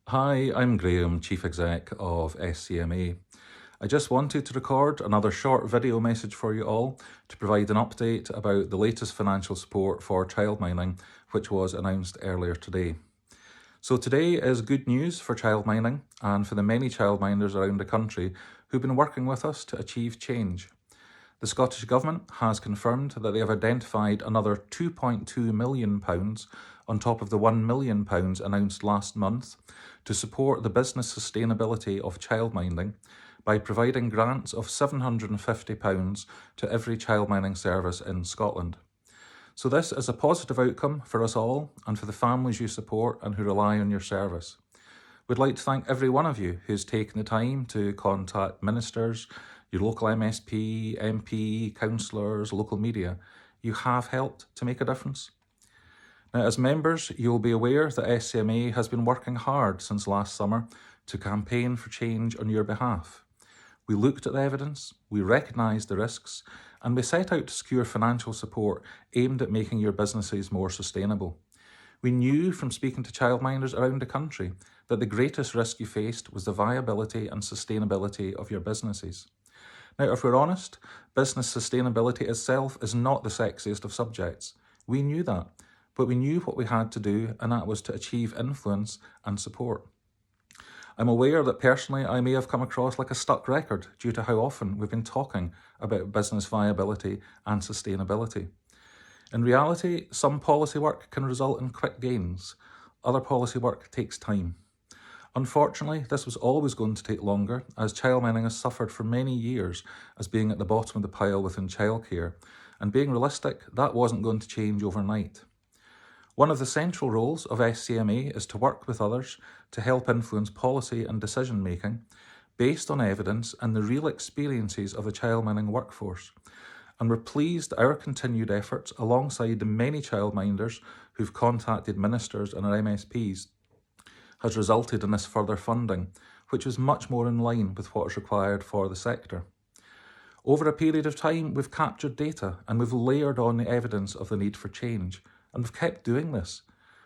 Hi, I'm Graeme, Chief Exec of SCMA. I just wanted to record another short video message for you all to provide an update about the latest financial support for childminding, which was announced earlier today. So today is good news for childminding and for the many childminders around the country who've been working with us to achieve change. The Scottish Government has confirmed that they have identified another £2.2 million on top of the £1 million announced last month to support the business sustainability of childminding by providing grants of £750 to every childminding service in Scotland. So this is a positive outcome for us all and for the families you support and who rely on your service. We'd like to thank every one of you who's taken the time to contact ministers, your local MSP, MP, councillors, local media. You have helped to make a difference. Now, as members, you'll be aware that SCMA has been working hard since last summer to campaign for change on your behalf. We looked at the evidence, we recognised the risks, and we set out to secure financial support aimed at making your businesses more sustainable. We knew from speaking to childminders around the country that the greatest risk you faced was the viability and sustainability of your businesses. Now, if we're honest, business sustainability itself is not the sexiest of subjects. We knew that, but we knew what we had to do, and that was to achieve influence and support. I'm aware that personally I may have come across like a stuck record due to how often we've been talking about business viability and sustainability. In reality, some policy work can result in quick gains. Other policy work takes time. Unfortunately, this was always going to take longer, as childminding has suffered for many years as being at the bottom of the pile within childcare, and being realistic, that wasn't going to change overnight. One of the central roles of SCMA is to work with others to help influence policy and decision making based on evidence and the real experiences of the childminding workforce. And we're pleased our continued efforts, alongside the many childminders who've contacted ministers and our MSPs, has resulted in this further funding, which is much more in line with what is required for the sector. Over a period of time, we've captured data and we've layered on the evidence of the need for change, and we've kept doing this.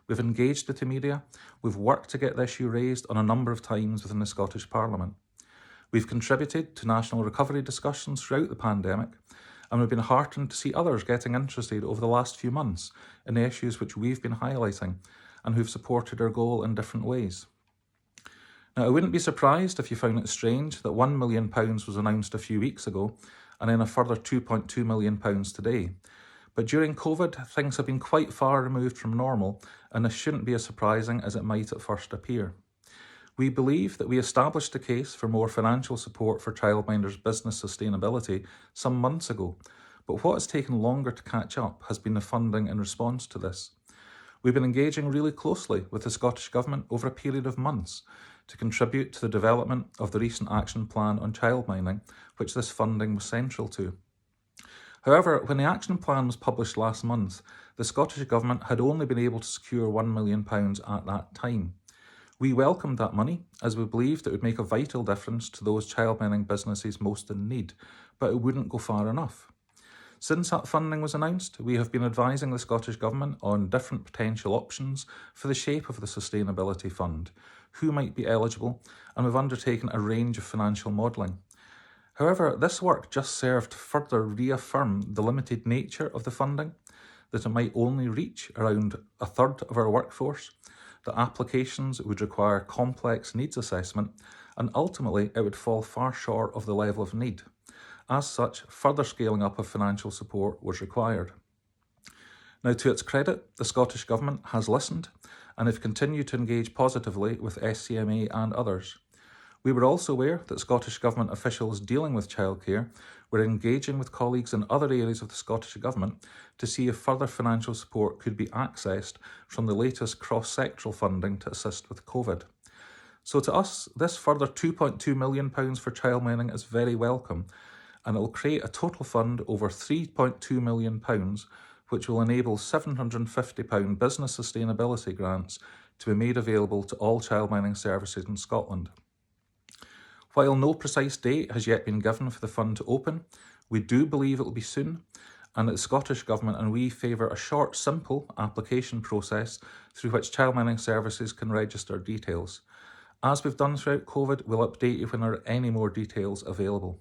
We've engaged with the media, we've worked to get the issue raised on a number of times within the Scottish Parliament. We've contributed to national recovery discussions throughout the pandemic, and we've been heartened to see others getting interested over the last few months in the issues which we've been highlighting and who've supported our goal in different ways. Now, I wouldn't be surprised if you found it strange that £1 million was announced a few weeks ago and then a further £2.2 million today. But during COVID, things have been quite far removed from normal, and this shouldn't be as surprising as it might at first appear. We believe that we established a case for more financial support for childminders' business sustainability some months ago, but what has taken longer to catch up has been the funding in response to this. We've been engaging really closely with the Scottish Government over a period of months to contribute to the development of the recent action plan on childminding, which this funding was central to. However, when the action plan was published last month, the Scottish Government had only been able to secure £1 million at that time. We welcomed that money, as we believed it would make a vital difference to those childminding businesses most in need, but it wouldn't go far enough. Since that funding was announced, we have been advising the Scottish Government on different potential options for the shape of the Sustainability Fund, who might be eligible, and we've undertaken a range of financial modelling. However, this work just served to further reaffirm the limited nature of the funding, that it might only reach around a third of our workforce, that applications would require complex needs assessment, and ultimately it would fall far short of the level of need. As such, further scaling up of financial support was required. Now, to its credit, the Scottish Government has listened and have continued to engage positively with SCMA and others. We were also aware that Scottish Government officials dealing with childcare were engaging with colleagues in other areas of the Scottish Government to see if further financial support could be accessed from the latest cross-sectoral funding to assist with COVID. So to us, this further £2.2 million for childminding is very welcome, and it will create a total fund over £3.2 million, which will enable £750 business sustainability grants to be made available to all childminding services in Scotland. While no precise date has yet been given for the fund to open, we do believe it will be soon, and that the Scottish Government and we favour a short, simple application process through which childminding services can register details. As we've done throughout COVID, we'll update you when there are any more details available.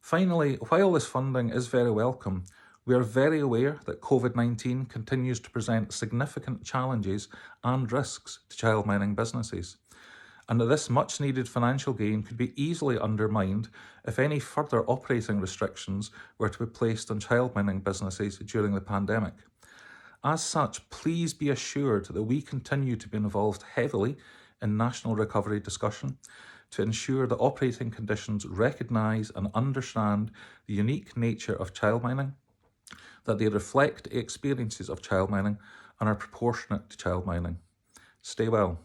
Finally, while this funding is very welcome, we are very aware that COVID-19 continues to present significant challenges and risks to childminding businesses, and that this much-needed financial gain could be easily undermined if any further operating restrictions were to be placed on childminding businesses during the pandemic. As such, please be assured that we continue to be involved heavily in national recovery discussion to ensure that operating conditions recognise and understand the unique nature of childminding, that they reflect the experiences of childminding and are proportionate to childminding. Stay well.